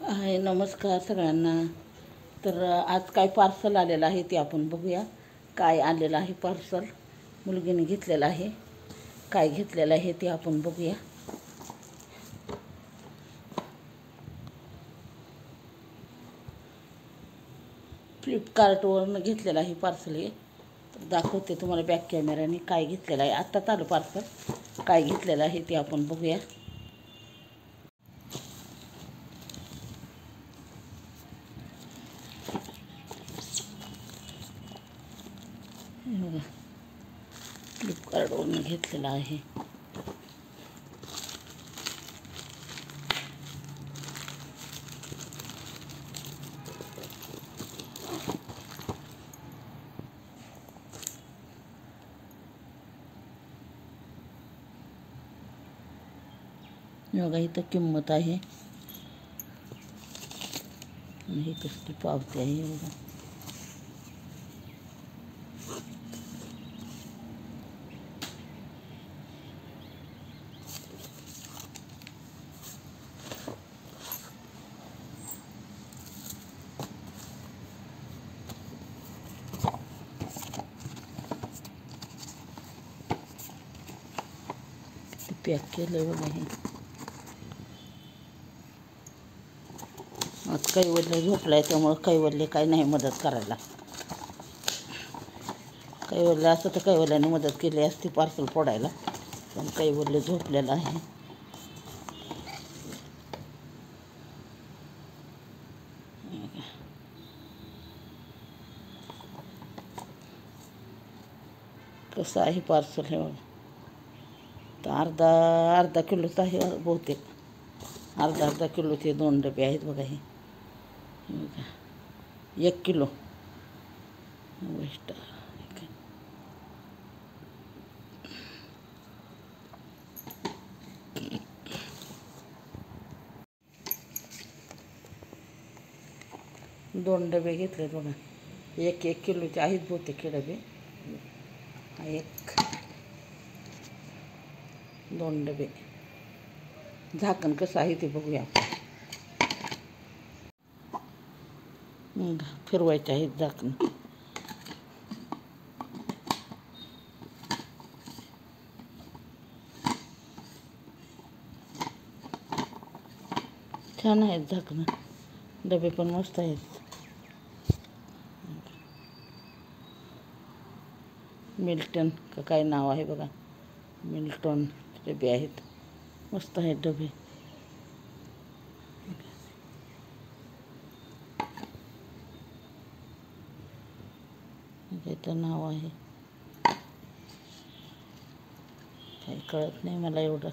आहे. नमस्कार सगळ्यांना. तर आज काय पार्सल आलेलं आहे ते आपण बघूया. काय आलेलं आहे पार्सल, मुलगीने घेतलेलं आहे. काय घेतलेलं आहे ते आपण बघूया. फ्लिपकार्टवरून घेतलेलं आहे पार्सल हे. तर दाखवते तुम्हाला बॅक कॅमेऱ्याने काय घेतलेलं आहे. आत्ताच आलं पार्सल. काय घेतलेलं आहे ते आपण बघूया. फ्लिपकार्टवरून घेतलेलं आहे. बघा इथं किंमत आहे आणि ही कसली पावती आहे बघा. पॅक केलं बघा हे. आज कैवल्य झोपलाय त्यामुळं कैवल्य काही नाही मदत करायला. कैवल्य असं तर कैवल्याने मदत केली असती पार्सल फोडायला, पण कैवल्य झोपलेलं आहे. कसं आहे पार्सल हे बघा. तर अर्धा किलोचं आहे बहुतेक. अर्धा किलोचे 2 डबे आहेत बघा हे. 1 किलो वेस्ट. दोन डबे घेतले बघा. 1 किलोचे आहेत बहुतेक हे डबे. 2 डबे. झाकण कसं आहे ते बघूया. फिरवायचे आहेत झाकण. छान आहेत झाकणं. डबे पण मस्त आहेत. मिल्टन का काय नाव आहे बघा. मिल्टन डबे आहेत. मस्त आहेत डबे. त्याचं नाव आहे काही कळत नाही मला एवढं.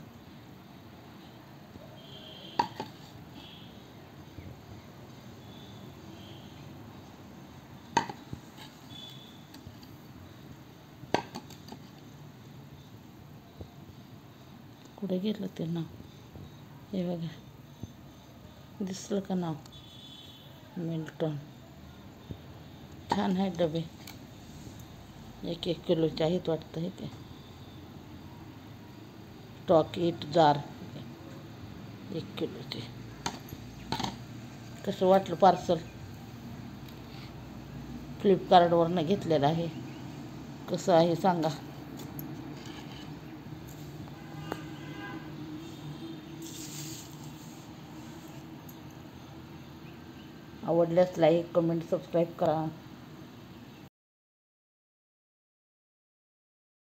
कुठे गेलं ते नाव. हे बघा दिसलं का नाव. मिल्टन. छान आहेत डबे. 1 किलोचे आहेत वाटतं हे ते. स्टॉक इट जार 1 किलोचे. कसं वाटलं पार्सल. फ्लिपकार्टवरनं घेतलेलं आहे. कसं आहे सांगा. आवडल्यास लाईक, कमेंट, सबस्क्राईब करा.